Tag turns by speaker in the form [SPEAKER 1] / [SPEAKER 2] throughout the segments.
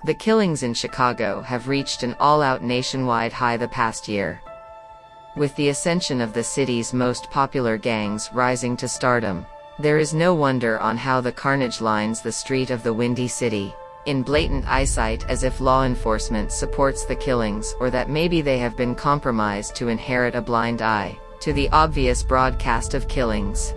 [SPEAKER 1] The killings in Chicago have reached an all-out nationwide high the past year, with the ascension of the city's most popular gangs rising to stardom. There is no wonder on how the carnage lines the street of the Windy City, in blatant eyesight, as if law enforcement supports the killings, or that maybe they have been compromised to inherit a blind eye to the obvious broadcast of killings.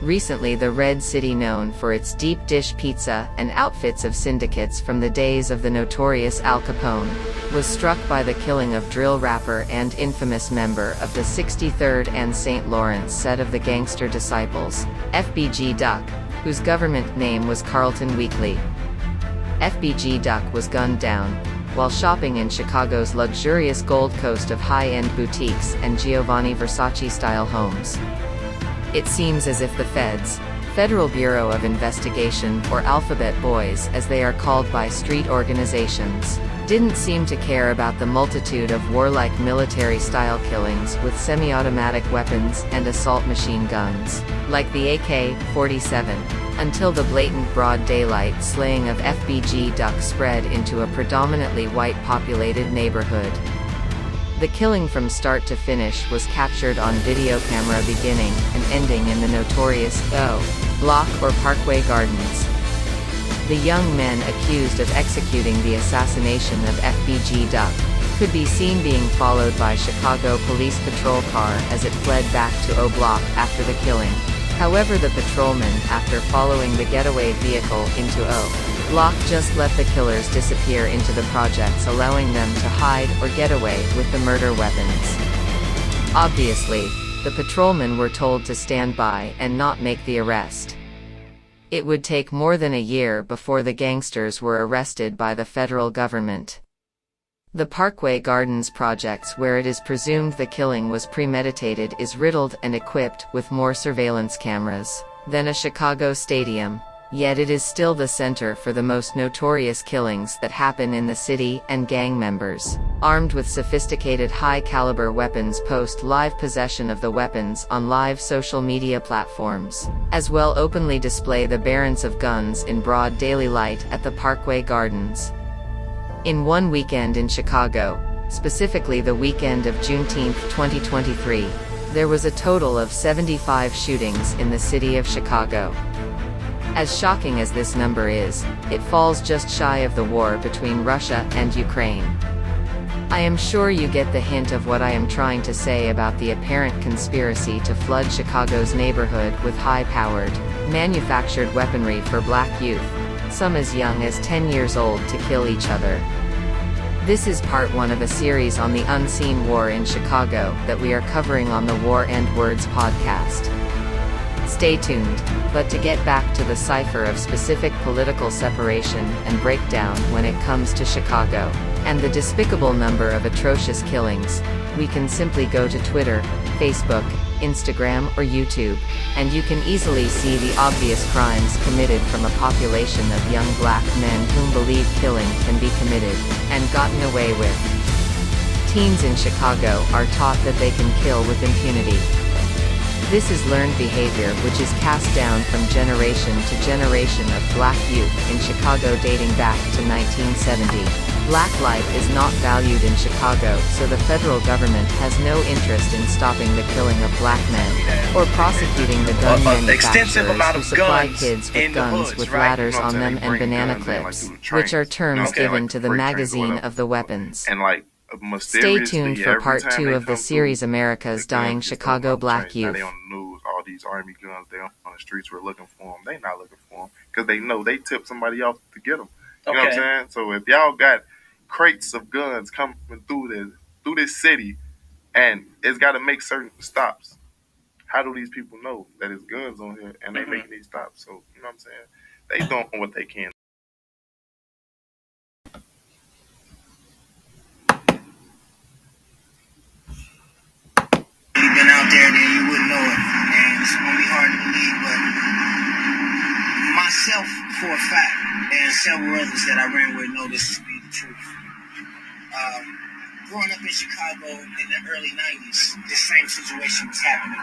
[SPEAKER 1] Recently, the Red City, known for its deep dish pizza and outfits of syndicates from the days of the notorious Al Capone, was struck by the killing of drill rapper and infamous member of the 63rd and St. Lawrence set of the Gangster Disciples, FBG Duck, whose government name was Carlton Weekly. FBG Duck was gunned down while shopping in Chicago's luxurious Gold Coast of high-end boutiques and Giovanni Versace-style homes. It seems as if the Feds, Federal Bureau of Investigation, or Alphabet Boys as they are called by street organizations, didn't seem to care about the multitude of warlike military-style killings with semi-automatic weapons and assault machine guns, like the AK-47, until the blatant broad daylight slaying of FBG Duck spread into a predominantly white-populated neighborhood. The killing from start to finish was captured on video camera, beginning and ending in the notorious O Block or Parkway Gardens. The young men accused of executing the assassination of FBG Duck could be seen being followed by Chicago Police Patrol car as it fled back to O Block after the killing. However, the patrolmen, after following the getaway vehicle into O Block, just let the killers disappear into the projects, allowing them to hide or get away with the murder weapons. Obviously, the patrolmen were told to stand by and not make the arrest. It would take more than a year before the gangsters were arrested by the federal government. The Parkway Gardens projects, where it is presumed the killing was premeditated, is riddled and equipped with more surveillance cameras than a Chicago stadium. Yet it is still the center for the most notorious killings that happen in the city, and gang members, armed with sophisticated high-caliber weapons, post live possession of the weapons on live social media platforms, as well openly display the barrens of guns in broad daily light at the Parkway Gardens. In one weekend in Chicago, specifically the weekend of Juneteenth 2023, there was a total of 75 shootings in the city of Chicago. As shocking as this number is, it falls just shy of the war between Russia and Ukraine. I am sure you get the hint of what I am trying to say about the apparent conspiracy to flood Chicago's neighborhood with high-powered, manufactured weaponry for black youth, some as young as 10 years old, to kill each other. This is part one of a series on the unseen war in Chicago that we are covering on the War and Words podcast. Stay tuned. But to get back to the cipher of specific political separation and breakdown when it comes to Chicago, and the despicable number of atrocious killings, we can simply go to Twitter, Facebook, Instagram, or YouTube, and you can easily see the obvious crimes committed from a population of young black men whom believe killing can be committed and gotten away with. Teens in Chicago are taught that they can kill with impunity. This is learned behavior which is cast down from generation to generation of black youth in Chicago dating back to 1970. Black life is not valued in Chicago, so the federal government has no interest in stopping the killing of black men, or prosecuting the gun manufacturers who supply kids with guns with ladders on them and banana clips, which are terms given to the magazine of the weapons. Stay tuned for part 2 of the series America's Dying Chicago Black Youth.
[SPEAKER 2] They on the news, all these army guns, they on the streets, we're looking for them. They not looking for them because they know they tipped somebody off to get them. You know what I'm saying? So if y'all got crates of guns coming through this city, and it's got to make certain stops, how do these people know that it's guns on here and they making these stops? So you know what I'm saying? They doing what they can.
[SPEAKER 3] Been out there, then you wouldn't know it. And it's gonna be hard to believe, but myself, for a fact, and several others that I ran with know this to be the truth. Growing up in Chicago in the early 90s, this same situation was happening.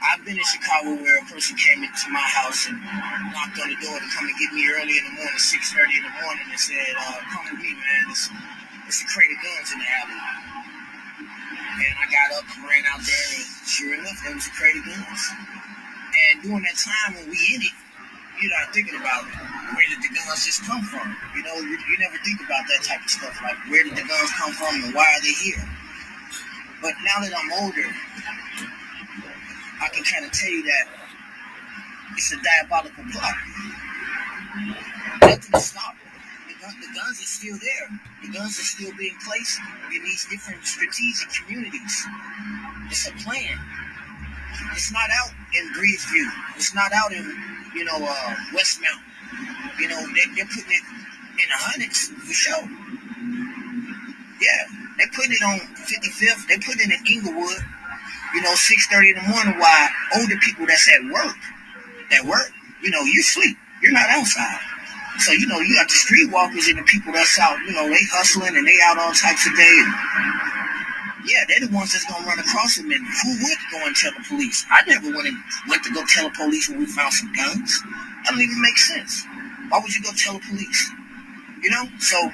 [SPEAKER 3] I've been in Chicago where a person came into my house and knocked on the door to come and get me early in the morning, 6:30 in the morning, and said, "Come with me, man. It's a crate of guns in the alley." And I got up and ran out there, and sure enough, there was a crate of guns. And during that time when we in it, you're not thinking about where did the guns just come from. You know, you never think about that type of stuff, like where did the guns come from and why are they here. But now that I'm older, I can kind of tell you that it's a diabolical plot. Nothing to stop it. The guns are still there. The guns are still being placed in these different strategic communities. It's a plan. It's not out in Breezeview. It's not out in, Westmount. They're putting it in the hundreds for sure. Yeah, they're putting it on 55th. They're putting it in Inglewood. 6:30 in the morning while older people that's at work, you sleep. You're not outside. So, you got the streetwalkers and the people that's out, they hustling and they out all types of day. And, yeah, they're the ones that's going to run across them. And who would go and tell the police? I never went to go tell the police when we found some guns. That don't even make sense. Why would you go tell the police? So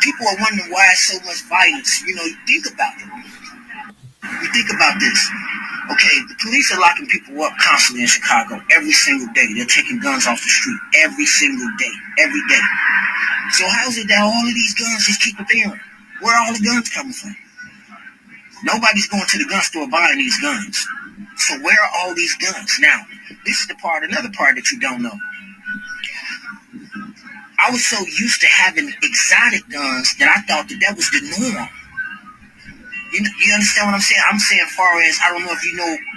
[SPEAKER 3] people are wondering why so much violence. You think about it. You think about this. Okay, the police are locking people up constantly in Chicago every single day. They're taking guns off the street every single day, every day. So how is it that all of these guns just keep appearing? Where are all the guns coming from? Nobody's going to the gun store buying these guns. So where are all these guns? Now, this is another part that you don't know. I was so used to having exotic guns that I thought that was the norm. You understand what I'm saying? I'm saying far as, I don't know if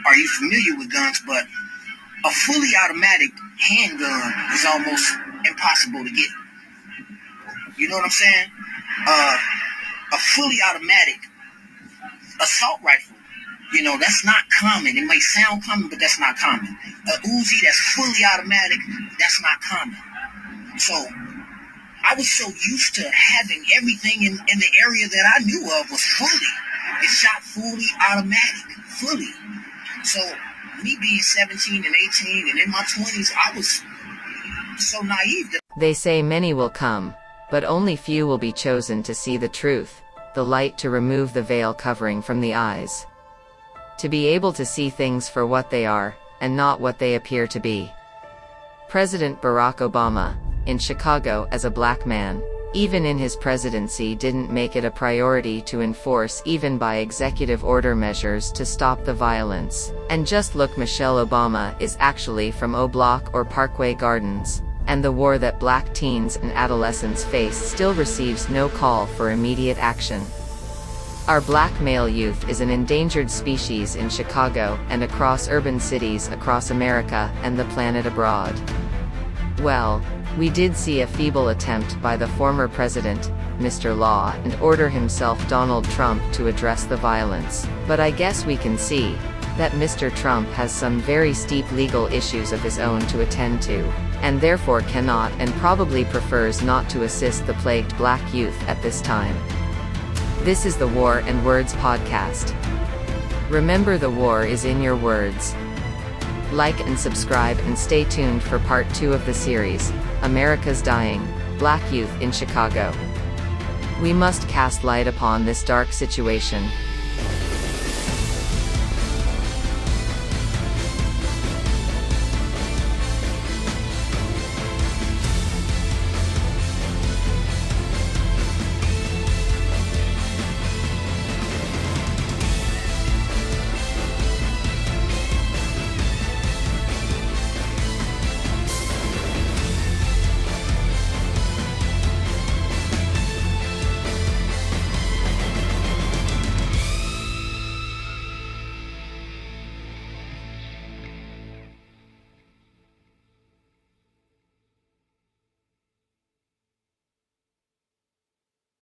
[SPEAKER 3] are you familiar with guns, but a fully automatic handgun is almost impossible to get. You know what I'm saying? A fully automatic assault rifle, that's not common. It may sound common, but that's not common. A Uzi that's fully automatic, that's not common. So I was so used to having everything in the area that I knew of was fully. It shot fully automatic, fully. So me being 17 and 18 and in my 20s, I was so naive.
[SPEAKER 1] They say many will come, but only few will be chosen to see the truth, the light to remove the veil covering from the eyes. To be able to see things for what they are, and not what they appear to be. President Barack Obama, in Chicago as a black man, even in his presidency didn't make it a priority to enforce even by executive order measures to stop the violence. And just look, Michelle Obama is actually from O Block or Parkway Gardens, and the war that black teens and adolescents face still receives no call for immediate action. Our black male youth is an endangered species in Chicago and across urban cities across America and the planet abroad. Well, we did see a feeble attempt by the former president, Mr. Law and Order himself Donald Trump to address the violence, but I guess we can see that Mr. Trump has some very steep legal issues of his own to attend to, and therefore cannot and probably prefers not to assist the plagued black youth at this time. This is the War and Words podcast. Remember, the war is in your words. Like and subscribe and stay tuned for part 2 of the series, America's Dying, Black Youth in Chicago. We must cast light upon this dark situation,